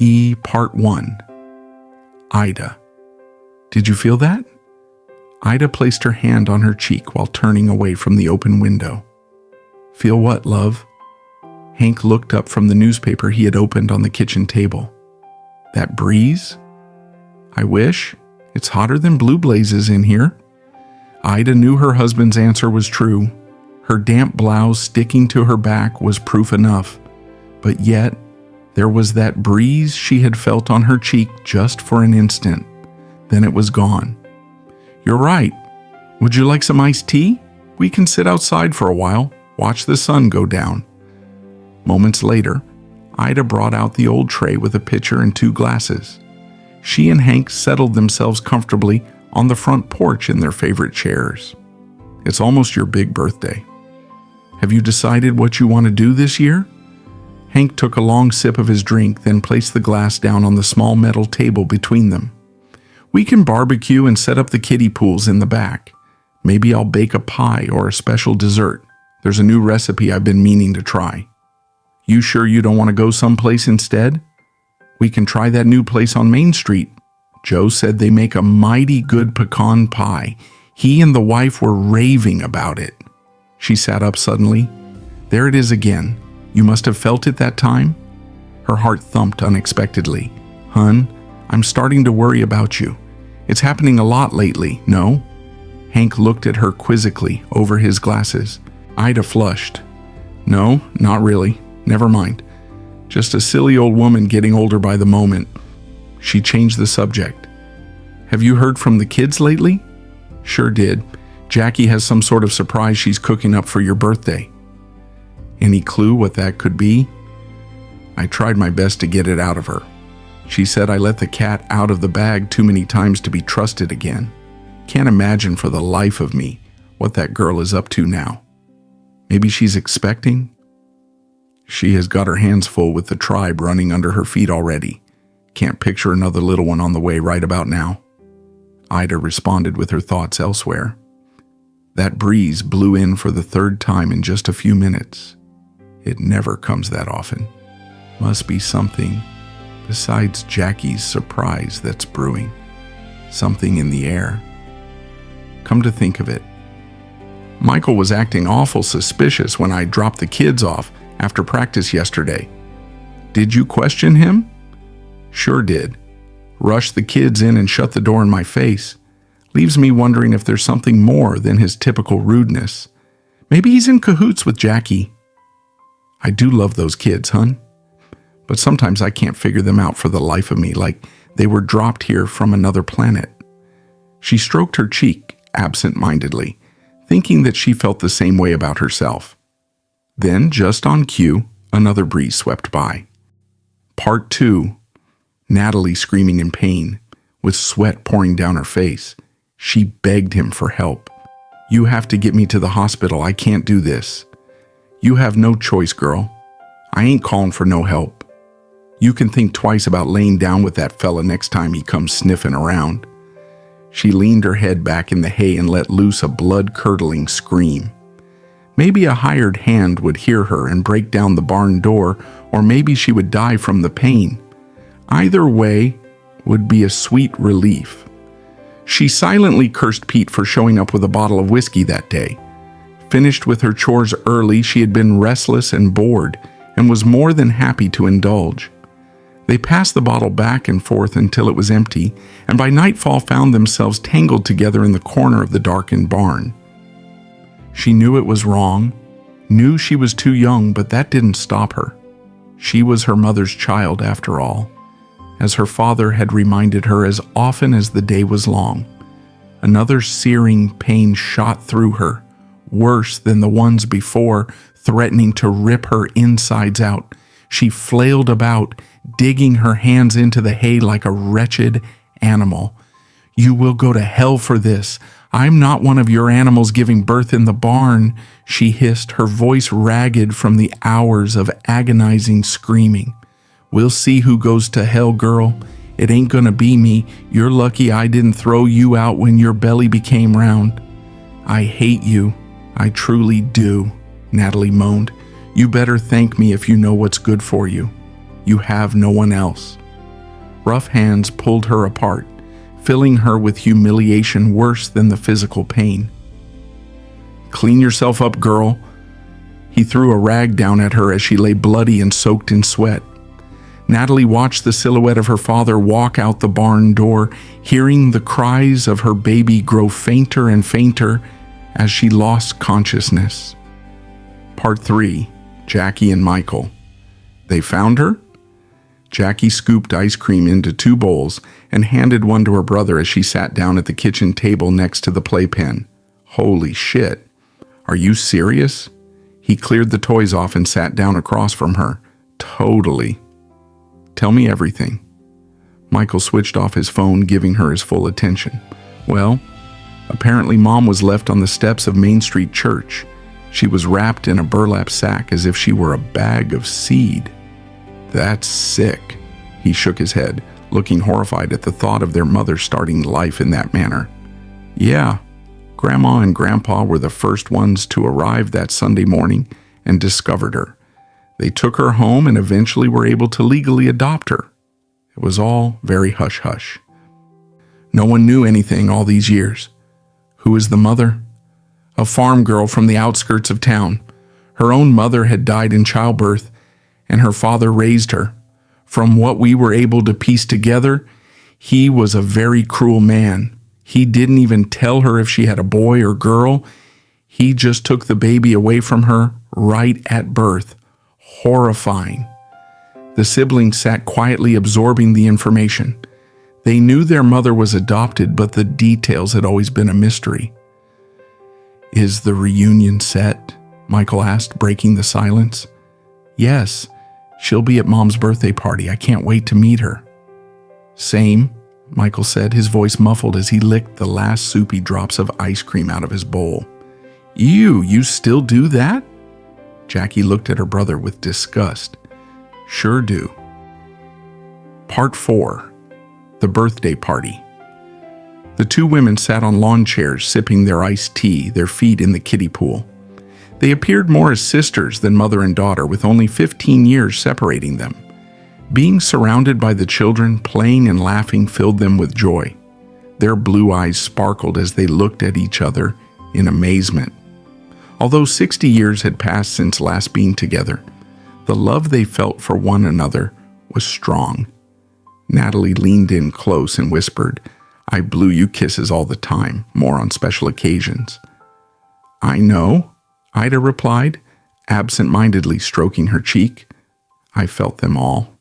E Part 1. Ida. Did you feel that? Ida placed her hand on her cheek while turning away from the open window. Feel what, love? Hank looked up from the newspaper he had opened on the kitchen table. That breeze? I wish. It's hotter than blue blazes in here. Ida knew her husband's answer was true. Her damp blouse sticking to her back was proof enough. But yet, there was that breeze she had felt on her cheek just for an instant. Then it was gone. You're right. Would you like some iced tea? We can sit outside for a while, watch the sun go down. Moments later, Ida brought out the old tray with a pitcher and 2 glasses. She and Hank settled themselves comfortably on the front porch in their favorite chairs. It's almost your big birthday. Have you decided what you want to do this year? Hank took a long sip of his drink, then placed the glass down on the small metal table between them. We can barbecue and set up the kiddie pools in the back. Maybe I'll bake a pie or a special dessert. There's a new recipe I've been meaning to try. You sure you don't want to go someplace instead? We can try that new place on Main Street. Joe said they make a mighty good pecan pie. He and the wife were raving about it. She sat up suddenly. There it is again. You must have felt it that time? Her heart thumped unexpectedly. Hun, I'm starting to worry about you. It's happening a lot lately, no? Hank looked at her quizzically over his glasses. Ida flushed. No, not really. Never mind. Just a silly old woman getting older by the moment. She changed the subject. Have you heard from the kids lately? Sure did. Jackie has some sort of surprise she's cooking up for your birthday. Any clue what that could be? I tried my best to get it out of her. She said I let the cat out of the bag too many times to be trusted again. Can't imagine for the life of me what that girl is up to now. Maybe she's expecting? She has got her hands full with the tribe running under her feet already. Can't picture another little one on the way right about now. Ida responded with her thoughts elsewhere. That breeze blew in for the 3rd time in just a few minutes. It never comes that often. Must be something besides Jackie's surprise that's brewing. Something in the air. Come to think of it, Michael was acting awful suspicious when I dropped the kids off after practice yesterday. Did you question him? Sure did. Rushed the kids in and shut the door in my face. Leaves me wondering if there's something more than his typical rudeness. Maybe he's in cahoots with Jackie. I do love those kids, hun. But sometimes I can't figure them out for the life of me, like they were dropped here from another planet. She stroked her cheek absent-mindedly, thinking that she felt the same way about herself. Then, just on cue, another breeze swept by. Part 2. Natalie screaming in pain, with sweat pouring down her face. She begged him for help. You have to get me to the hospital. I can't do this. You have no choice, girl. I ain't calling for no help. You can think twice about laying down with that fella next time he comes sniffing around. She leaned her head back in the hay and let loose a blood-curdling scream. Maybe a hired hand would hear her and break down the barn door, or maybe she would die from the pain. Either way would be a sweet relief. She silently cursed Pete for showing up with a bottle of whiskey that day. Finished with her chores early, she had been restless and bored, and was more than happy to indulge. They passed the bottle back and forth until it was empty, and by nightfall found themselves tangled together in the corner of the darkened barn. She knew it was wrong, knew she was too young, but that didn't stop her. She was her mother's child after all, as her father had reminded her as often as the day was long. Another searing pain shot through her, worse than the ones before, threatening to rip her insides out. She flailed about, digging her hands into the hay like a wretched animal. You will go to hell for this. I'm not one of your animals giving birth in the barn, she hissed, her voice ragged from the hours of agonizing screaming. We'll see who goes to hell, girl. It ain't gonna be me. You're lucky I didn't throw you out when your belly became round. I hate you. I truly do, Natalie moaned. You better thank me if you know what's good for you. You have no one else. Rough hands pulled her apart, filling her with humiliation worse than the physical pain. "Clean yourself up, girl." He threw a rag down at her as she lay bloody and soaked in sweat. Natalie watched the silhouette of her father walk out the barn door, hearing the cries of her baby grow fainter and fainter as she lost consciousness. Part 3. Jackie and Michael. They found her? Jackie scooped ice cream into 2 bowls and handed one to her brother as she sat down at the kitchen table next to the playpen. "Holy shit. Are you serious?" He cleared the toys off and sat down across from her. "Totally. Tell me everything." Michael switched off his phone, giving her his full attention. "Well, apparently Mom was left on the steps of Main Street Church. She was wrapped in a burlap sack as if she were a bag of seed." "That's sick." He shook his head, looking horrified at the thought of their mother starting life in that manner. "Yeah, Grandma and Grandpa were the first ones to arrive that Sunday morning and discovered her. They took her home and eventually were able to legally adopt her. It was all very hush-hush. No one knew anything all these years. Who is the mother? A farm girl from the outskirts of town. Her own mother had died in childbirth, and her father raised her. From what we were able to piece together, he was a very cruel man. He didn't even tell her if she had a boy or girl. He just took the baby away from her right at birth. Horrifying. The siblings sat quietly absorbing the information. They knew their mother was adopted, but the details had always been a mystery. "Is the reunion set?" Michael asked, breaking the silence. "Yes, she'll be at Mom's birthday party. I can't wait to meet her." "Same," Michael said, his voice muffled as he licked the last soupy drops of ice cream out of his bowl. "Ew, you still do that?" Jackie looked at her brother with disgust. "Sure do." Part 4. The Birthday Party. The 2 women sat on lawn chairs sipping their iced tea, their feet in the kiddie pool. They appeared more as sisters than mother and daughter, with only 15 years separating them. Being surrounded by the children, playing and laughing filled them with joy. Their blue eyes sparkled as they looked at each other in amazement. Although 60 years had passed since last being together, the love they felt for one another was strong. Natalie leaned in close and whispered, "I blew you kisses all the time, more on special occasions." "I know," Ida replied, absent-mindedly stroking her cheek. "I felt them all."